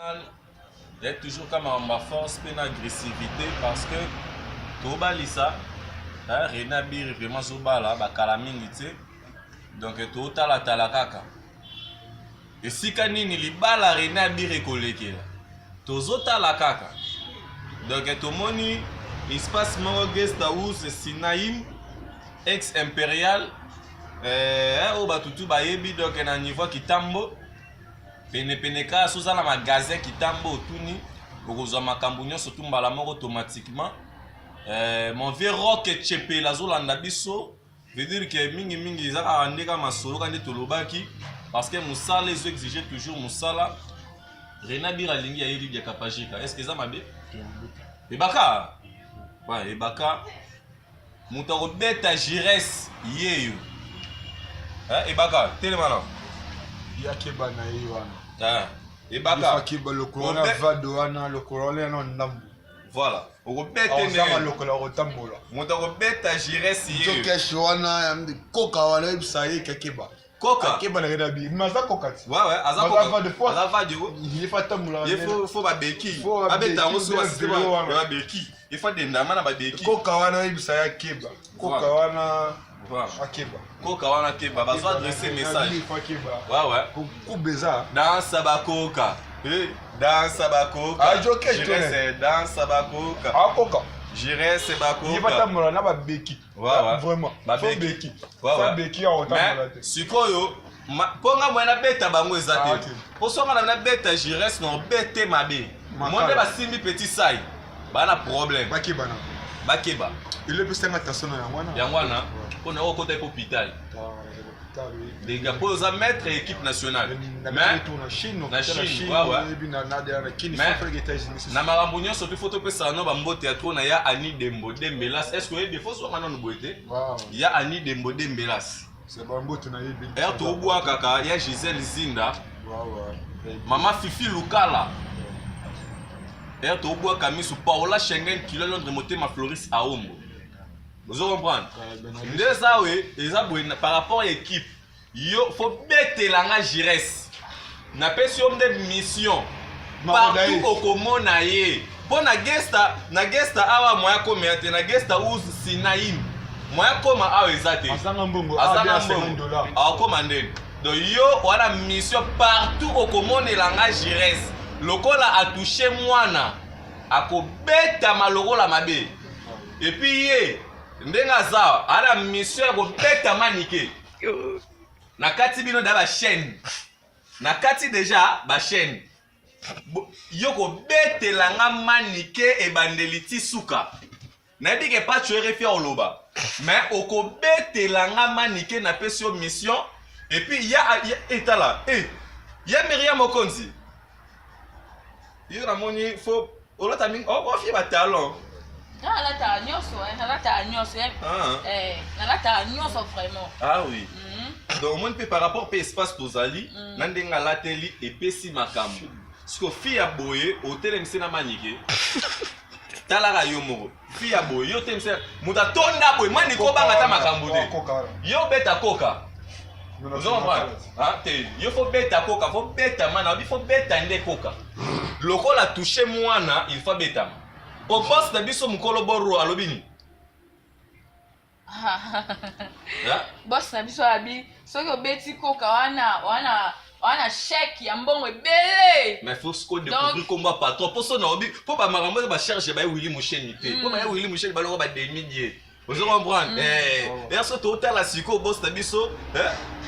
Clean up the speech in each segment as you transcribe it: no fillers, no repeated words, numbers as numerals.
Il y a toujours comme ma force et une agressivité parce que tout balisa Rena Bir vraiment zobala bakala mingi donc tout tala kaka et si kanini libala Rena Bir ekolekela tozotala kaka donc tout moni espace moko guest house Sinaïm ex impérial o batutu bayebi donc na niveau kitambo pene ka soza na magasin kitambo tuni okozwa makambo nyonso tumbala moko automatiquement mon vieux rock chepe la zolanda biso veut dire que mingi ezaka ndeka masolo kandi tolobaki parce que musala les exiger toujours musala Rena Bir alingi ya yeli ya kapajika est-ce que ça mabe ebaka ouais ebaka muta robeta jires yeyo ebaka telemana yakeba na yiwana ebaka kiba lokolo vado wana lokolo leno ndambu voilà okobete ne lokolo rotambola muta robeta jires yeyo tokesh wana yamdi koka wana ibsaye kekeba koka keba na Rena Bir maza kokati ouais aza de fois aza vadio il faut tambola il faut ba beki abeta ngo so asiteba ba beki il faut dendama na ba beki koka wana ibsaye keba koka wana akeba koka wana keba bazo adresser message ouais kubeza dans sabakoka dans bakoka ajoke dans sabakoka akoka j'irai c'est bakoka il va tambola na ba beki vraiment ba beki ba beki on tambola te sikoyo ponga mwana beta bango ezate posonga na beta j'irai no bete mabe monde basimbi petit sai bana problème bakeba il est plus un attention ya wana on a okota hôpital des gars pour les mettre équipe nationale mais na Chine na makambo nyonso tu photo pesa no ba mbote ya trop na ya Ani Dembo Dembelas est-ce que des fois so ngana no boete ya Ani Dembo Dembelas c'est ba mbote na yebi er to bua kaka ya Gisèle Zinda mama Fifi Lukala er to bua kamisu Paola Schengen kilo Londres motema Floris Aombo. Vous comprenez? Déjà oui, par rapport à l'équipe, il faut mettre la Jires. Na pession de mission partout au Komonaye. Pour na gesta awa moya komeate na gesta uz Sinaïm. Moya koma awa ezate. Azanga mbongo $50. A commandé. Donc yo wana mission partout au Komone la Jires. Lokola a touché mwana. Ako beta maloko la mabe. Et puis ndenga za ala mission ya kobeta manike na kati bino da ba chaîne na kati déjà ba chaîne yo kobetela nga manike e bandeliti suka na bike pas tu refi oloba mais okobetela nga manike na pesio mission et puis il y a etala il y a Myriam Mokonzi yo na moni faut olota mingi o fi ba talent nalata nyonso vraiment. Ah oui. Donc mon pe par rapport pe espace tozali nandenga lateli et pesi makambo. Siko fi ya boye hotel msena manike. Talaka yo moko. Fi ya boye yo temse muta tonda boye mani ko banga ta makambo de. Yo beta koka. Vous comprenez? Ah te yo faut beta koka, faut beta mana, il faut beta nde koka. Lokola toucher mwana, il faut beta. Au poste de biso mukolo boro alobini. Boss na biso abi soki obeti koka wana chèque ya mbongo ebele. Mais faut ce qu'on découvrir comme patron pour ça na obi pour ba makambo ba cherche ba Willy Moucheni te. Pour ba Willy Moucheni ba lo ba demi-dié. Vous comprenez? Et ça tout à la siko boss na biso,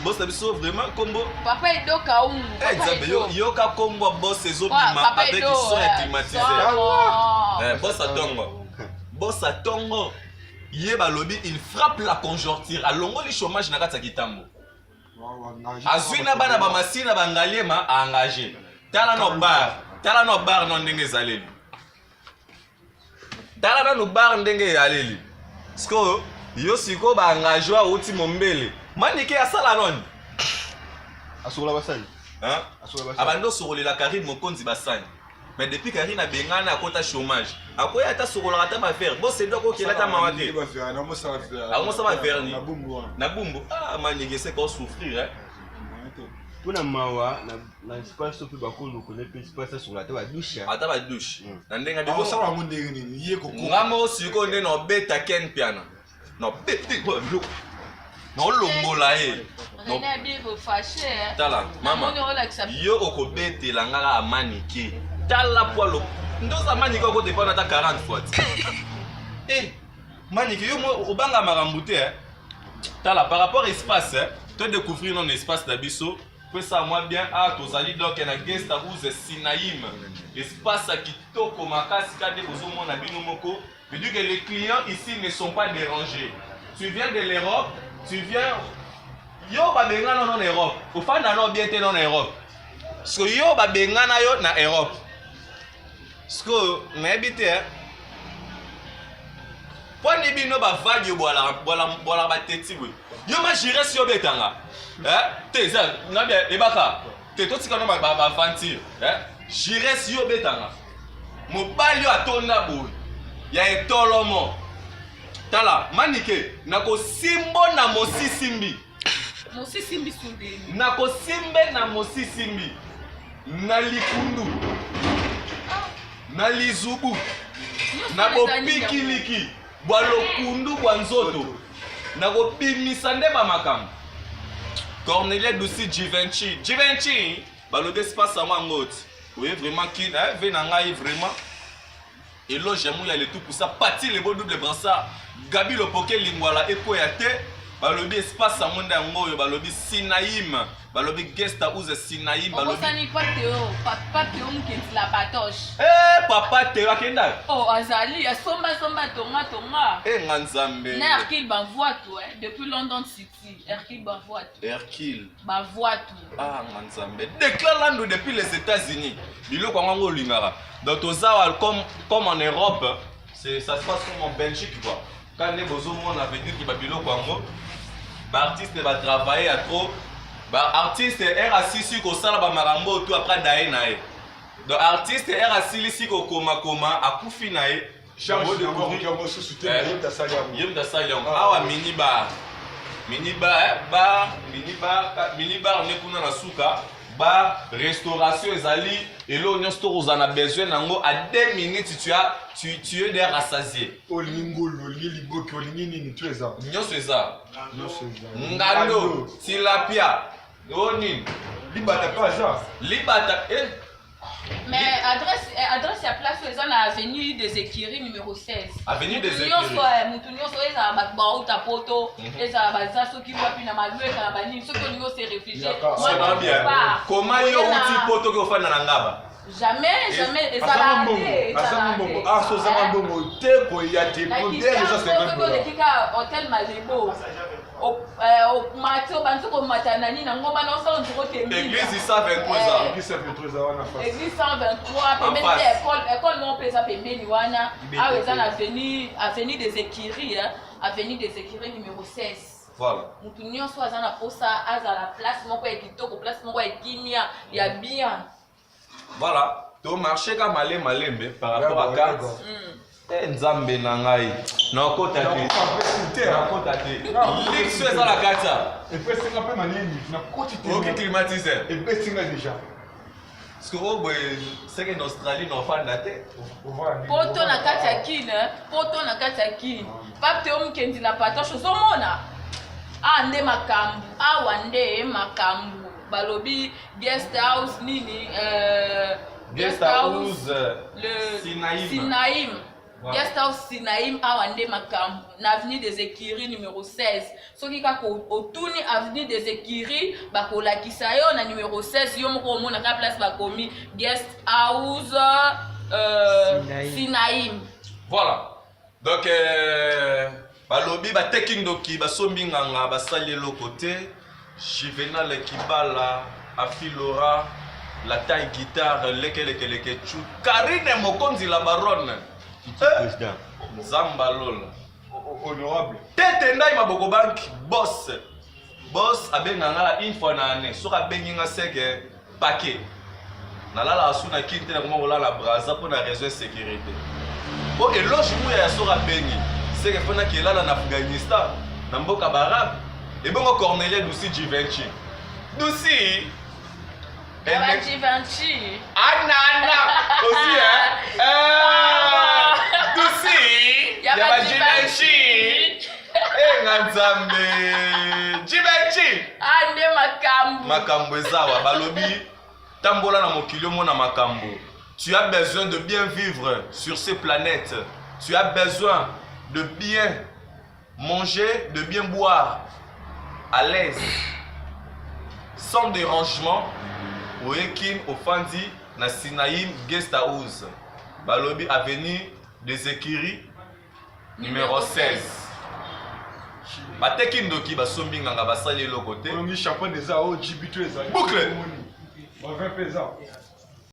boss na biso vraiment combo. Papa edoka ungu. Exact. Yo ka combo boss ezobima avec son climatisé. Boss à tongo. Yeba lobby, il frappe la conjoncture. Alongo le chômage na kata kitambo. Azwina bana ba masina bangalema a engagé. Tala no bar no ndenge zaleli. Tala no bar ndenge yaleli. Sko yo siko ba engagé a uti mombele. Manike asala non. Asola basali. Hein? Abando sorolela Karim Mokonzi basani. Mais depuis Karine a bengana à côté chômage. À quoi est-ce que la table à faire? Bon, c'est donc qu'il a ta maman. Ah, moi ça va faire ni. Na bumbo. Ah, man, il c'est qu'on souffrir hein. Pour la mawa, na espace au plus bas qu'on connaît plus espace sur la douche. Ata ba douche. Na ndenga de Ah, ça va mon déni, yé koko. ngamo siko nde no beta ken piano. No beti bo lo. No lombola e. No René bien vous fâché. tala mama. Yo okobetela ngaka amanike. Tala poilo. Ndoza manike ko dépend ata 40 fois. Eh, manike yo mo obanga makambo te. Tala par rapport espace, tu découvrir non espace d'Abisso. Fais ça moi bien. Ah, tozali donc na guest house Sinaïm. Espace kitoko makasi kade bozomo na bino moko. Je dis que les clients ici ne sont pas dérangés. Tu viens de l'Europe, tu viens yo ba bengana non Europe. Au fan na bien te non Europe. Parce que yo ba bengana yo na Europe. Parce que na habité Point de bino ba vague yo bola ba teti we. Yo ma jire si yo betanga. Te ça na bien e baka. Te to tika no ba fanti. Jire si yo betanga. Mobali yo atonda boy. Ya etolomo. Tala manike nako simbo na mosisimbi. Mosisimbi sundeni. Nako simbe na mosisimbi. Na likundu. Na lizubu. Na bopikiliki. Bwa lokundu bwa nzoto. Na bopimisa nde ba makambo. Cornelia Dusi Givenchy. Givenchy, balobe espace à moi ngoti. Oui, vraiment qui veut na ngai vraiment. Et là j'aime y aller tout pour ça. Pati le beau double brassard. Gabi le poké lingwala eko ya te. Balobi espace à monde ngoyo balobi Sinaïm. Balobi guest house Sinaïm balobi. Osani pas Théo, papa Théo mukenti la patoche. Eh papa Théo akenda. Oh azali, somba tonga. Eh nganzambe. Na Hercule Bavoitou depuis London City. Hercule Bavoitou. Hercule Bavoitou. Ah nganzambe. Déclare l'ando depuis les États-Unis. Biloko ngango lingara. Donc tozawa comme en Europe, ça se passe comme en Belgique quoi. Quand les beaux on avait dit que babilo kwango, ba artiste va travailler à trop, ba artiste est assis sur ko sala ba marambo tout après daé naé. Donc artiste est assis ici ko koma akufi naé. Change de corps qui a soutenir yemda salia. Yemda salia. Awa minibar ne kuna na suka. Bar, restauration ezali et là on a besoin nango à 2 minutes tu es des rassasié. Olingo ligo ki olingi nini tu eza. Nyoso eza. Ngando, tilapia. Oni. Libata pas ça. Libata Mais adresse ya place eza na avenue des Écuries numéro 16. Avenue des Écuries. Mutunyoso eza ba uta poto, eza baza soki wapi na malweka na bani, soki olingo se réfugié. Moi bien. Comment yo uti poto ko fana na ngaba? Jamais ezala. Ah so zama bongo te ko ya te ko bien ça c'est vrai. Le kika hôtel Malebo. Au matin bantu matana ni na ngomba na osala ntoko tembi. Église 123 ans. Église 123 wana face. Église 123 pembeni école mon pesa pembeni wana. Ah eza na avenue des Écuries avenue des Écuries numéro 16. Voilà. Mutu nyonso aza na posa aza la place moko ya kitoko place moko ya kimia ya bien. Voilà. To marché ka malembe par rapport à carte. Nzambe na ngai na kota te na kota te lixo eza la kata et puis c'est un peu manini na koti te ok climatiseur et puis c'est déjà parce que oh c'est que en Australie no fanda te poto na kati ya kine pape Théo mkendi la patoche ozomona nde makambu awa nde makambu balobi guest house nini guest house le Sinaïm. Guest house Sinaïm awande makambu na avenue des Écuries numéro 16. Soki kaka otuni avenue des Écuries bakolakisa yo na numéro 16 yo moko omona ka place bakomi guest house Sinaïm. Voilà. Donc balobi ba taking doki basombi nganga basali lo côté Juvenal Kibala Afilora la taille guitare leke chu Karine Mokonzi la baronne. Président. Nzamba lola. Honorable. Tete ndai maboko bank boss. Boss abenga ngala une fois na année. Soka benginga seke paquet. Nalala asuna kinte na kuma olala braza pour na raison de sécurité. Bon eloge muya ya soka bengi. Seke fona kelala na Afghanistan, na mboka barabe. Et bon Cornelia Dusi Givenchy. Dusi Givenchy. Anana aussi, hein? Toussi, yaba Givenchy. Nganzambe Givenchy. Ande makambo. Makambo ezawa balobi tambola na mokili mona makambo. Tu as besoin de bien vivre sur ces planètes. Tu as besoin de bien manger, de bien boire à l'aise, sans dérangement. Oekin Ofandi na Sinaïm Guest House. Balobi Avenue des Écuries numéro 16. Bateki ndoki basombi nganga basali le côté. On a mis chapeau des AO, Jibitu et Boucle. 20 pesants.